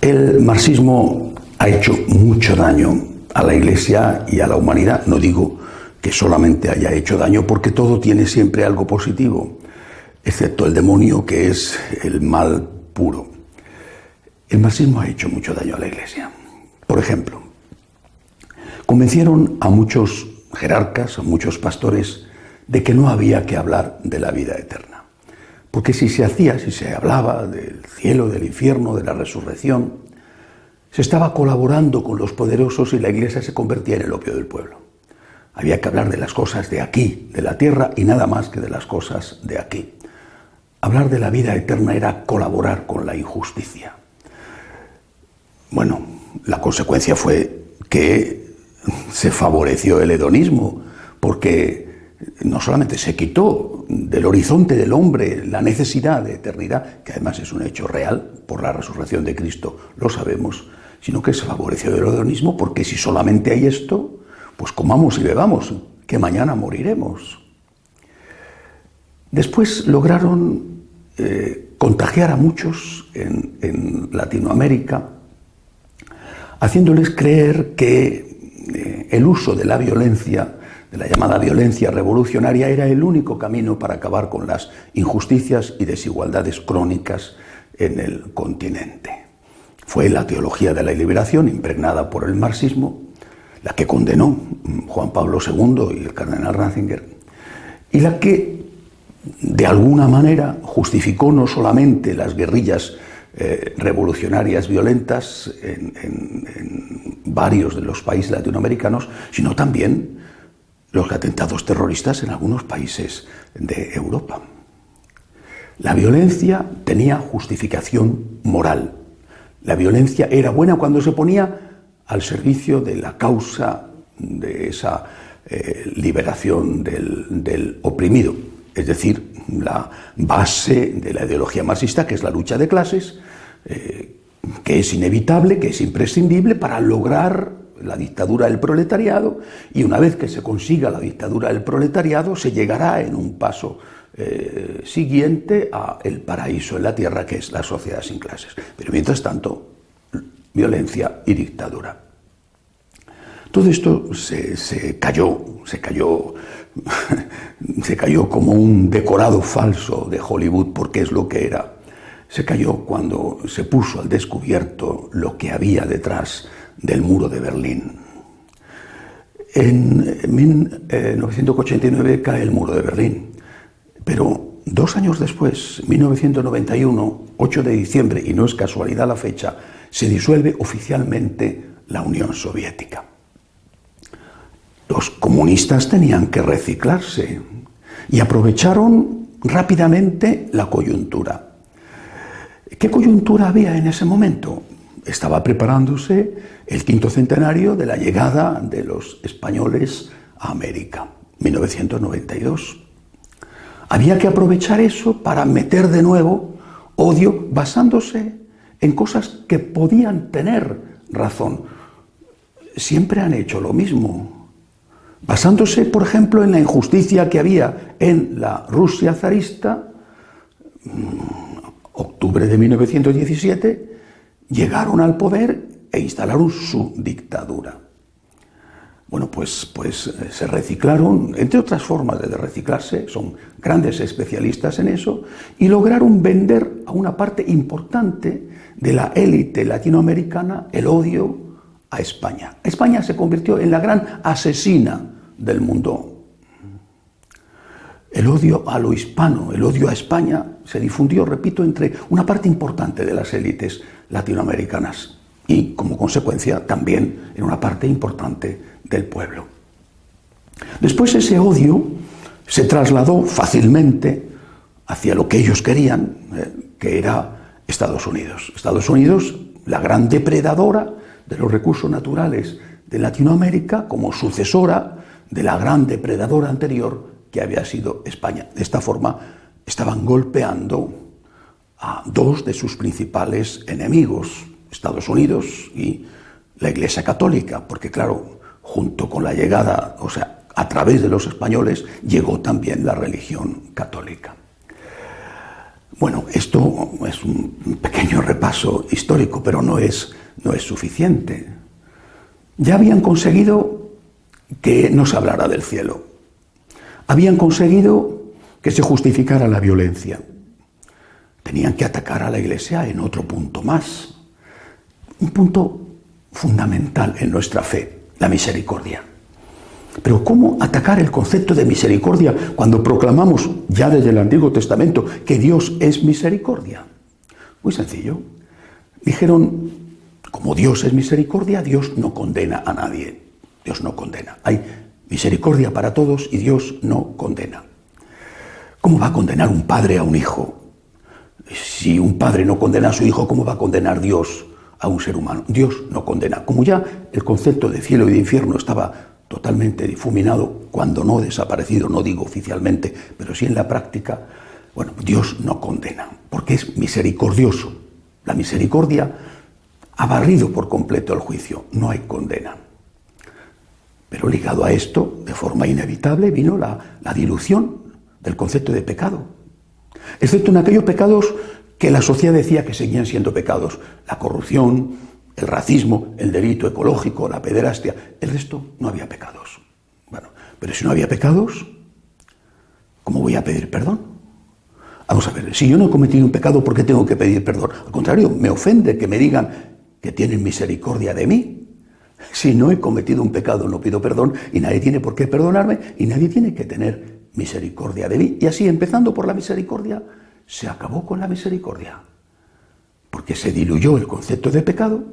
El marxismo ha hecho mucho daño a la Iglesia y a la humanidad. No digo que solamente haya hecho daño, porque todo tiene siempre algo positivo, excepto el demonio, que es el mal puro. El marxismo ha hecho mucho daño a la Iglesia. Por ejemplo, convencieron a muchos jerarcas, a muchos pastores, de que no había que hablar de la vida eterna. Porque si se hablaba del cielo, del infierno, de la resurrección, se estaba colaborando con los poderosos y la Iglesia se convertía en el opio del pueblo. Había que hablar de las cosas de aquí, de la tierra, y nada más que de las cosas de aquí. Hablar de la vida eterna era colaborar con la injusticia. Bueno, la consecuencia fue que se favoreció el hedonismo, porque no solamente se quitó del horizonte del hombre la necesidad de eternidad, que además es un hecho real, por la resurrección de Cristo lo sabemos, sino que se favoreció el hedonismo, porque si solamente hay esto, pues comamos y bebamos, que mañana moriremos. Después lograron contagiar a muchos en Latinoamérica, haciéndoles creer que el uso de la violencia, de la llamada violencia revolucionaria, era el único camino para acabar con las injusticias y desigualdades crónicas en el continente. Fue la teología de la liberación, impregnada por el marxismo, la que condenó Juan Pablo II y el cardenal Ratzinger, y la que de alguna manera justificó no solamente las guerrillas revolucionarias violentas en varios de los países latinoamericanos, sino también los atentados terroristas en algunos países de Europa. La violencia tenía justificación moral. La violencia era buena cuando se ponía al servicio de la causa de esa liberación del oprimido, es decir, la base de la ideología marxista, que es la lucha de clases, que es inevitable, que es imprescindible para lograr la dictadura del proletariado, y una vez que se consiga la dictadura del proletariado, se llegará en un paso siguiente a el paraíso en la tierra, que es la sociedad sin clases. Pero mientras tanto, violencia y dictadura. Todo esto se cayó como un decorado falso de Hollywood, porque es lo que era. Se cayó cuando se puso al descubierto lo que había detrás del muro de Berlín. En 1989 cae el muro de Berlín, pero 2 años después, 1991, 8 de diciembre, y no es casualidad la fecha, se disuelve oficialmente la Unión Soviética. Los comunistas tenían que reciclarse y aprovecharon rápidamente la coyuntura. ¿Qué coyuntura había en ese momento? Estaba preparándose el 5º centenario de la llegada de los españoles a América, 1992. Había que aprovechar eso para meter de nuevo odio basándose en cosas que podían tener razón. Siempre han hecho lo mismo, basándose, por ejemplo, en la injusticia que había en la Rusia zarista. Octubre de 1917, llegaron al poder e instalaron su dictadura. Bueno, pues se reciclaron, entre otras formas de reciclarse, son grandes especialistas en eso, y lograron vender a una parte importante de la élite latinoamericana el odio a España. España se convirtió en la gran asesina del mundo. El odio a lo hispano, el odio a España, se difundió, repito, entre una parte importante de las élites latinoamericanas y, como consecuencia, también en una parte importante del pueblo. Después ese odio se trasladó fácilmente hacia lo que ellos querían, que era Estados Unidos. Estados Unidos, la gran depredadora de los recursos naturales de Latinoamérica, como sucesora de la gran depredadora anterior que había sido España. De esta forma, estaban golpeando a 2 de sus principales enemigos, Estados Unidos y la Iglesia Católica, porque claro, junto con la llegada, o sea, a través de los españoles, llegó también la religión católica. Bueno, esto es un pequeño repaso histórico, pero no es suficiente. Ya habían conseguido que no se hablara del cielo. Habían conseguido que se justificara la violencia. Tenían que atacar a la Iglesia en otro punto más. Un punto fundamental en nuestra fe, la misericordia. Pero ¿cómo atacar el concepto de misericordia cuando proclamamos ya desde el Antiguo Testamento que Dios es misericordia? Muy sencillo. Dijeron, como Dios es misericordia, Dios no condena a nadie. Dios no condena. Hay misericordia para todos y Dios no condena. ¿Cómo va a condenar un padre a un hijo? Si un padre no condena a su hijo, ¿cómo va a condenar Dios a un ser humano? Dios no condena. Como ya el concepto de cielo y de infierno estaba totalmente difuminado, cuando no desaparecido, no digo oficialmente, pero sí en la práctica, bueno, Dios no condena, porque es misericordioso. La misericordia ha barrido por completo el juicio, no hay condena. Pero ligado a esto, de forma inevitable, vino la dilución del concepto de pecado, excepto en aquellos pecados que la sociedad decía que seguían siendo pecados: la corrupción, el racismo, el delito ecológico, la pederastia. El resto no había pecados. Bueno, pero si no había pecados, ¿cómo voy a pedir perdón? Vamos a ver, si yo no he cometido un pecado, ¿por qué tengo que pedir perdón? Al contrario, me ofende que me digan que tienen misericordia de mí. Si no he cometido un pecado, no pido perdón y nadie tiene por qué perdonarme y nadie tiene que tener misericordia de mí. Y así, empezando por la misericordia, se acabó con la misericordia, porque se diluyó el concepto de pecado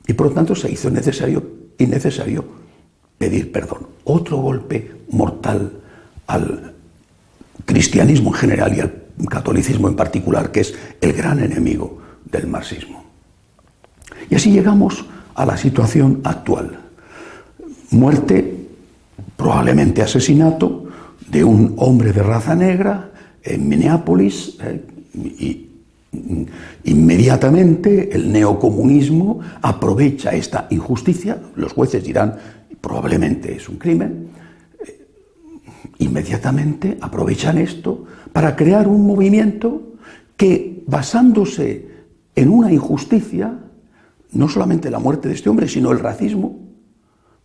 y por lo tanto se hizo innecesario pedir perdón. Otro golpe mortal al cristianismo en general y al catolicismo en particular, que es el gran enemigo del marxismo. Y así llegamos a la situación actual. Muerte, probablemente asesinato, de un hombre de raza negra en Minneapolis, y inmediatamente el neocomunismo aprovecha esta injusticia. Los jueces dirán, probablemente es un crimen. Inmediatamente aprovechan esto para crear un movimiento que, basándose en una injusticia, no solamente la muerte de este hombre, sino el racismo,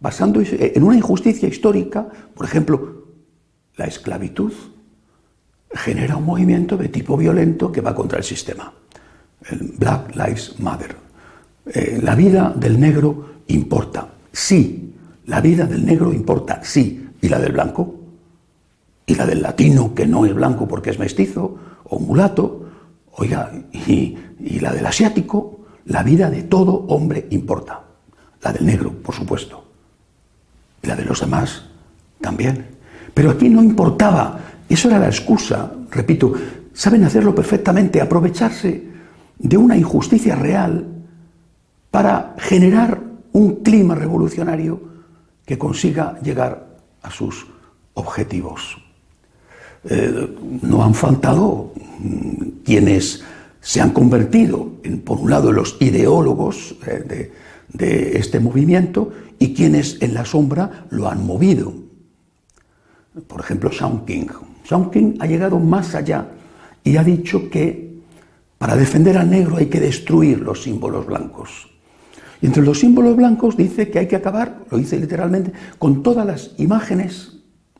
basándose en una injusticia histórica, por ejemplo, la esclavitud, genera un movimiento de tipo violento que va contra el sistema. El Black Lives Matter. La vida del negro importa, sí. La vida del negro importa, sí. ¿Y la del blanco? ¿Y la del latino, que no es blanco porque es mestizo o mulato? Oiga, ¿y la del asiático? La vida de todo hombre importa. La del negro, por supuesto. Y la de los demás también. Pero aquí no importaba. Eso era la excusa, repito. Saben hacerlo perfectamente, aprovecharse de una injusticia real para generar un clima revolucionario que consiga llegar a sus objetivos. No han faltado quienes se han convertido por un lado, en los ideólogos de este movimiento y quienes en la sombra lo han movido. Por ejemplo, Shaun King. Shaun King ha llegado más allá y ha dicho que para defender al negro hay que destruir los símbolos blancos. Y entre los símbolos blancos dice que hay que acabar, lo dice literalmente, con todas las imágenes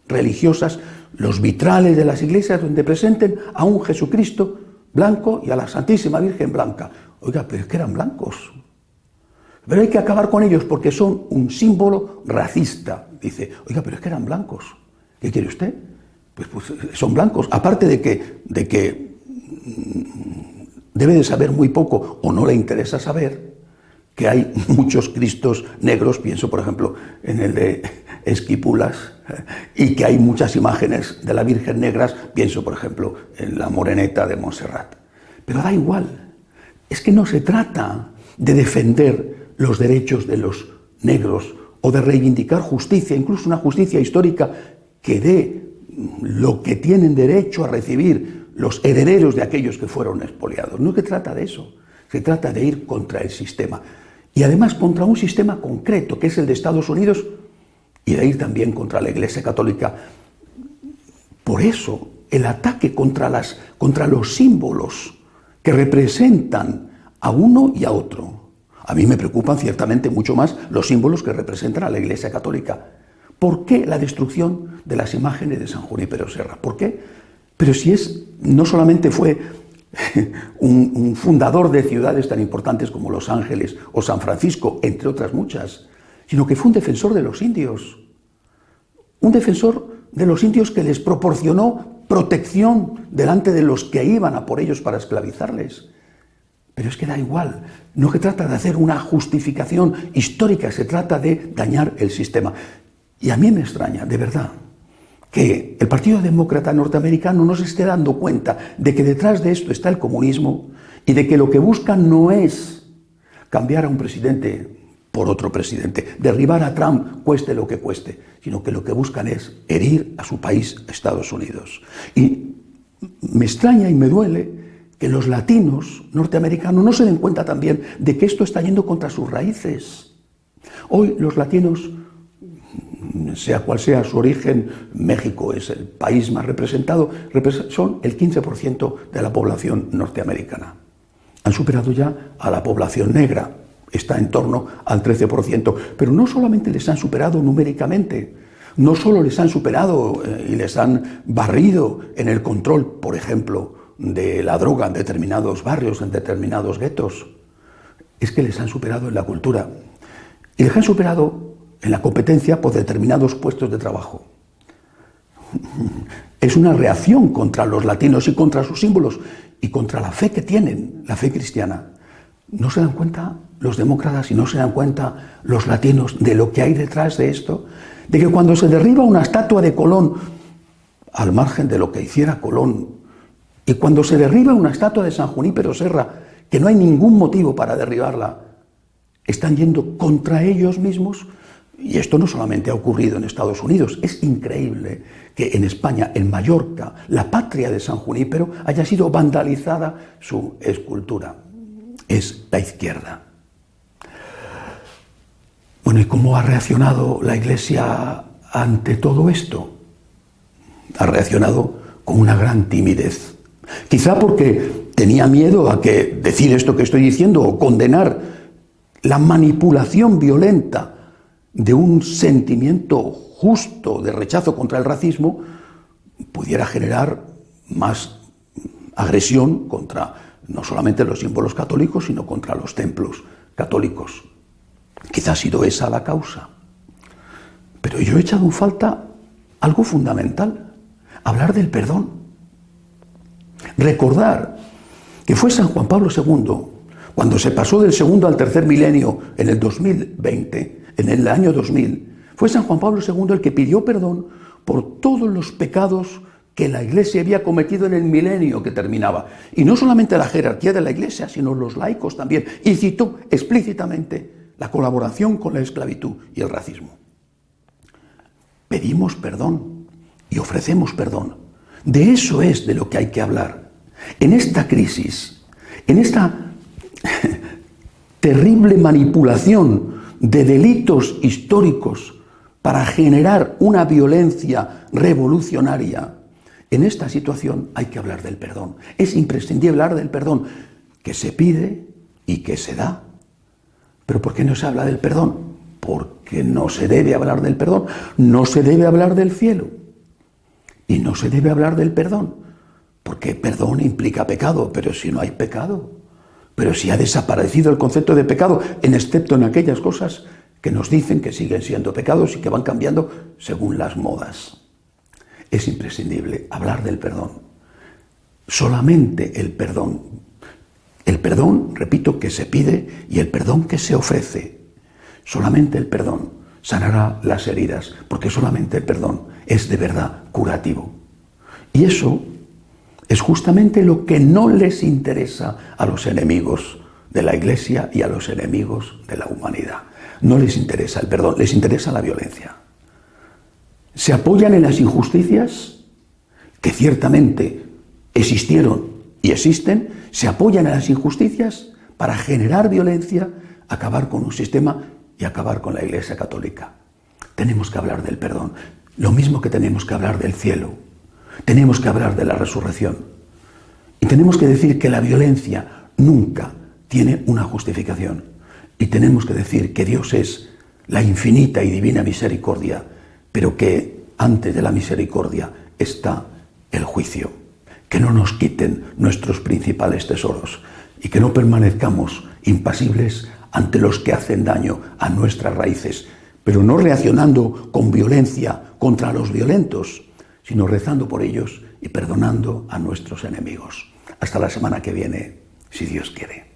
religiosas, los vitrales de las iglesias donde presenten a un Jesucristo blanco y a la Santísima Virgen blanca. Oiga, pero es que eran blancos. Pero hay que acabar con ellos porque son un símbolo racista. Dice, oiga, pero es que eran blancos. ¿Qué quiere usted? Pues son blancos. Aparte de que debe de saber muy poco o no le interesa saber que hay muchos Cristos negros, pienso por ejemplo en el de Esquipulas, y que hay muchas imágenes de la Virgen negras, pienso por ejemplo en la Moreneta de Montserrat. Pero da igual, es que no se trata de defender los derechos de los negros o de reivindicar justicia, incluso una justicia histórica que dé lo que tienen derecho a recibir los herederos de aquellos que fueron expoliados. No se trata de eso, se trata de ir contra el sistema. Y además contra un sistema concreto, que es el de Estados Unidos, y de ir también contra la Iglesia Católica. Por eso el ataque contra los símbolos que representan a uno y a otro. A mí me preocupan ciertamente mucho más los símbolos que representan a la Iglesia Católica. ¿Por qué la destrucción de las imágenes de San Junípero Serra? ¿Por qué? Pero si no solamente fue un fundador de ciudades tan importantes como Los Ángeles o San Francisco, entre otras muchas, sino que fue un defensor de los indios. Un defensor de los indios que les proporcionó protección delante de los que iban a por ellos para esclavizarles. Pero es que da igual, no se trata de hacer una justificación histórica, se trata de dañar el sistema. Y a mí me extraña, de verdad, que el Partido Demócrata norteamericano no se esté dando cuenta de que detrás de esto está el comunismo y de que lo que buscan no es cambiar a un presidente por otro presidente, derribar a Trump cueste lo que cueste, sino que lo que buscan es herir a su país, Estados Unidos. Y me extraña y me duele que los latinos norteamericanos no se den cuenta también de que esto está yendo contra sus raíces. Hoy los latinos, sea cual sea su origen, México es el país más representado, son el 15% de la población norteamericana. Han superado ya a la población negra, está en torno al 13%, pero no solamente les han superado numéricamente, no solo les han superado y les han barrido en el control, por ejemplo, de la droga en determinados barrios, en determinados guetos, es que les han superado en la cultura y les han superado en la competencia por determinados puestos de trabajo. Es una reacción contra los latinos y contra sus símbolos y contra la fe que tienen, la fe cristiana. ¿No se dan cuenta los demócratas y no se dan cuenta los latinos de lo que hay detrás de esto? De que cuando se derriba una estatua de Colón, al margen de lo que hiciera Colón, y cuando se derriba una estatua de San Junípero Serra, que no hay ningún motivo para derribarla, están yendo contra ellos mismos. Y esto no solamente ha ocurrido en Estados Unidos, es increíble que en España, en Mallorca, la patria de San Junípero, haya sido vandalizada su escultura. Es la izquierda. Bueno, ¿y cómo ha reaccionado la Iglesia ante todo esto? Ha reaccionado con una gran timidez. Quizá porque tenía miedo a que decir esto que estoy diciendo o condenar la manipulación violenta de un sentimiento justo de rechazo contra el racismo pudiera generar más agresión contra no solamente los símbolos católicos, sino contra los templos católicos. Quizá ha sido esa la causa. Pero yo he echado en falta algo fundamental, hablar del perdón. Recordar que fue San Juan Pablo II, cuando se pasó del segundo al tercer milenio en el 2020, en el año 2000, fue San Juan Pablo II el que pidió perdón por todos los pecados que la Iglesia había cometido en el milenio que terminaba. Y no solamente la jerarquía de la Iglesia, sino los laicos también. Y citó explícitamente la colaboración con la esclavitud y el racismo. Pedimos perdón y ofrecemos perdón. De eso es de lo que hay que hablar. En esta crisis, en esta terrible manipulación de delitos históricos para generar una violencia revolucionaria, en esta situación hay que hablar del perdón. Es imprescindible hablar del perdón, que se pide y que se da. ¿Pero por qué no se habla del perdón? Porque no se debe hablar del perdón. No se debe hablar del cielo. Y no se debe hablar del perdón. Porque perdón implica pecado. Pero si no hay pecado, pero si ha desaparecido el concepto de pecado, excepto en aquellas cosas que nos dicen que siguen siendo pecados y que van cambiando según las modas. Es imprescindible hablar del perdón. Solamente el perdón. El perdón, repito, que se pide y el perdón que se ofrece. Solamente el perdón sanará las heridas, porque solamente el perdón es de verdad curativo. Y eso es justamente lo que no les interesa a los enemigos de la Iglesia y a los enemigos de la humanidad. No les interesa el perdón, les interesa la violencia. Se apoyan en las injusticias que ciertamente existieron y existen, se apoyan en las injusticias para generar violencia, acabar con un sistema y acabar con la Iglesia Católica. Tenemos que hablar del perdón, lo mismo que tenemos que hablar del cielo. Tenemos que hablar de la resurrección. Y tenemos que decir que la violencia nunca tiene una justificación. Y tenemos que decir que Dios es la infinita y divina misericordia, pero que antes de la misericordia está el juicio. Que no nos quiten nuestros principales tesoros y que no permanezcamos impasibles ante los que hacen daño a nuestras raíces, pero no reaccionando con violencia contra los violentos, sino rezando por ellos y perdonando a nuestros enemigos. Hasta la semana que viene, si Dios quiere.